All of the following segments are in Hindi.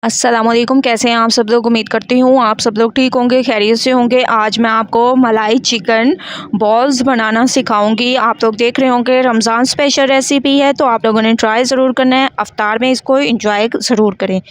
अस्सलामुअलैकुम, कैसे हैं आप सब लोग। उम्मीद करती हूँ आप सब लोग ठीक होंगे, खैरियत से होंगे। आज मैं आपको मलाई चिकन बॉल्स बनाना सिखाऊंगी। आप लोग देख रहे होंगे रमज़ान स्पेशल रेसिपी है, तो आप लोगों ने ट्राई ज़रूर करना है। अफ्तार में इसको इंजॉय ज़रूर करें।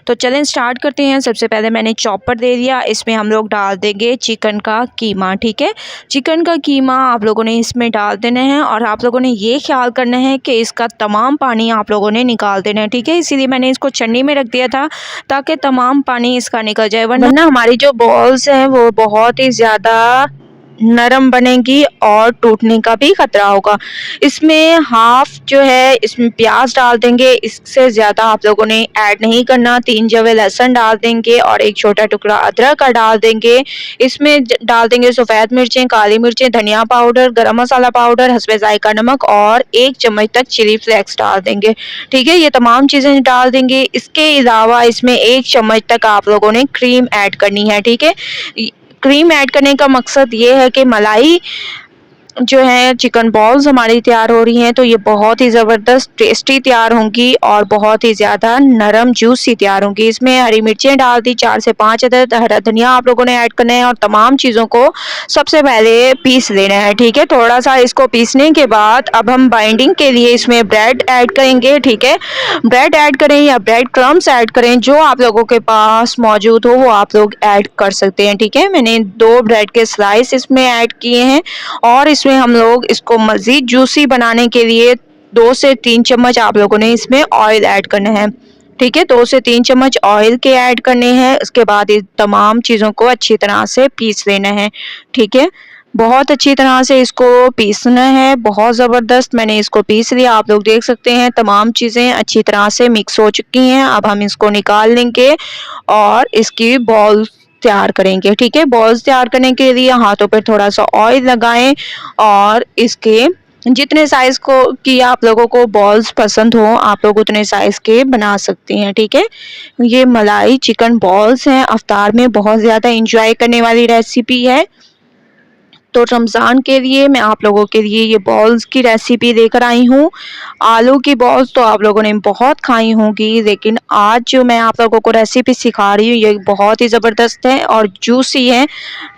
तो चलें स्टार्ट करते हैं। सबसे पहले मैंने चॉपर दे दिया, इसमें हम लोग डाल देंगे चिकन का कीमा। ठीक है, चिकन का कीमा आप लोगों ने इसमें डाल देना है और आप लोगों ने ये ख्याल करना है कि इसका तमाम पानी आप लोगों ने निकाल देना है। ठीक है, इसीलिए मैंने इसको छन्नी में रख दिया था ताकि तमाम पानी इसका निकल जाए, वरना हमारी जो बॉल्स हैं वो बहुत ही ज़्यादा नरम बनेगी और टूटने का भी खतरा होगा। इसमें हाफ जो है इसमें प्याज डाल देंगे, इससे ज़्यादा आप लोगों ने ऐड नहीं करना। 3 जवे लहसुन डाल देंगे और एक छोटा टुकड़ा अदरक का डाल देंगे। इसमें डाल देंगे सफ़ेद मिर्चें, काली मिर्चें, धनिया पाउडर, गरम मसाला पाउडर, हस्बे जायका नमक और 1 चम्मच तक चिली फ्लेक्स डाल देंगे। ठीक है, ये तमाम चीज़ें डाल देंगे। इसके अलावा इसमें 1 चम्मच तक आप लोगों ने क्रीम ऐड करनी है। ठीक है, क्रीम ऐड करने का मकसद ये है कि मलाई जो है चिकन बॉल्स हमारी तैयार हो रही हैं तो ये बहुत ही ज़बरदस्त टेस्टी तैयार होंगी और बहुत ही ज़्यादा नरम जूसी तैयार होंगी। इसमें हरी मिर्चें डाल दी 4 से 5 अदद, हरा धनिया आप लोगों ने ऐड करना है और तमाम चीज़ों को सबसे पहले पीस लेना है। ठीक है, थोड़ा सा इसको पीसने के बाद अब हम बाइंडिंग के लिए इसमें ब्रेड ऐड करेंगे। ठीक है, ब्रेड ऐड करें या ब्रेड क्रम्स ऐड करें, जो आप लोगों के पास मौजूद हो वो आप लोग ऐड कर सकते हैं। ठीक है, मैंने 2 ब्रेड के स्लाइस इसमें ऐड किए हैं और इसमें हम लोग इसको मज़ीद जूसी बनाने के लिए 2 से 3 चम्मच आप लोगों ने इसमें ऑयल ऐड करना है। ठीक है, 2 से 3 चम्मच ऑयल के ऐड करने हैं। उसके बाद इस तमाम चीज़ों को अच्छी तरह से पीस लेना है। ठीक है, बहुत अच्छी तरह से इसको पीसना है, बहुत ज़बरदस्त मैंने इसको पीस लिया। आप लोग देख सकते हैं तमाम चीज़ें अच्छी तरह से मिक्स हो चुकी हैं। अब हम इसको निकाल लेंगे और इसकी बॉल तैयार करेंगे। ठीक है, बॉल्स तैयार करने के लिए हाथों पर थोड़ा सा ऑयल लगाएं और इसके जितने साइज़ को कि आप लोगों को बॉल्स पसंद हो आप लोग उतने साइज़ के बना सकती हैं। ठीक है, ये मलाई चिकन बॉल्स हैं, अफ्तार में बहुत ज़्यादा इंजॉय करने वाली रेसिपी है। तो रमज़ान के लिए मैं आप लोगों के लिए ये बॉल्स की रेसिपी लेकर आई हूँ। आलू की बॉल्स तो आप लोगों ने बहुत खाई होंगी, लेकिन आज जो मैं आप लोगों को रेसिपी सिखा रही हूँ ये बहुत ही ज़बरदस्त है और जूसी है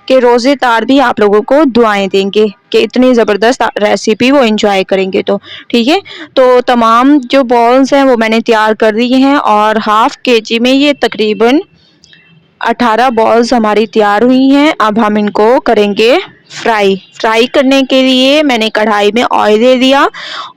कि रोज़ेदार भी आप लोगों को दुआएं देंगे कि इतनी ज़बरदस्त रेसिपी वो एंजॉय करेंगे। तो ठीक है, तो तमाम जो बॉल्स हैं वो मैंने तैयार कर ली हैं और हाफ़ केजी में ये तकरीबन 18 बॉल्स हमारी तैयार हुई हैं। अब हम इनको करेंगे फ्राई करने के लिए मैंने कढ़ाई में ऑयल ले लिया।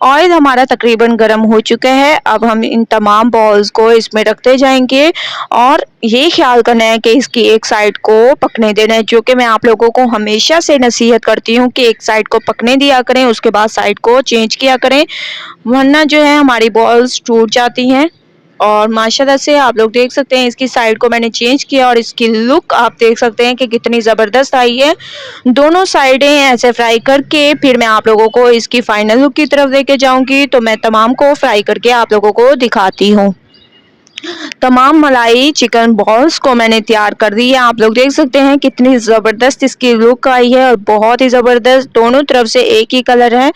ऑयल हमारा तकरीबन गर्म हो चुका है। अब हम इन तमाम बॉल्स को इसमें रखते जाएंगे और ये ख्याल करना है कि इसकी एक साइड को पकने देना है, जो कि मैं आप लोगों को हमेशा से नसीहत करती हूँ कि एक साइड को पकने दिया करें, उसके बाद साइड को चेंज किया करें, वरना जो है हमारी बॉल्स टूट जाती हैं। और माशाल्लाह से आप लोग देख सकते हैं इसकी साइड को मैंने चेंज किया और इसकी लुक आप देख सकते हैं कि कितनी ज़बरदस्त आई है। दोनों साइडें ऐसे फ्राई करके फिर मैं आप लोगों को इसकी फाइनल लुक की तरफ लेके जाऊंगी। तो मैं तमाम को फ्राई करके आप लोगों को दिखाती हूँ। तमाम मलाई चिकन बॉल्स को मैंने तैयार कर दी है। आप लोग देख सकते हैं कितनी ज़बरदस्त इसकी लुक आई है और बहुत ही ज़बरदस्त, दोनों तरफ से एक ही कलर है।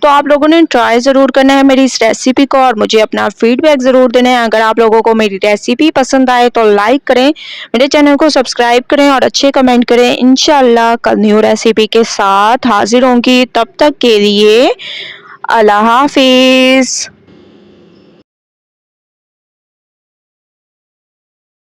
तो आप लोगों ने ट्राई ज़रूर करना है मेरी इस रेसिपी को और मुझे अपना फीडबैक ज़रूर देना है। अगर आप लोगों को मेरी रेसिपी पसंद आए तो लाइक करें, मेरे चैनल को सब्सक्राइब करें और अच्छे कमेंट करें। इंशाल्लाह कल न्यू रेसिपी के साथ हाजिर होंगी। तब तक के लिए अल्लाह हाफिज़।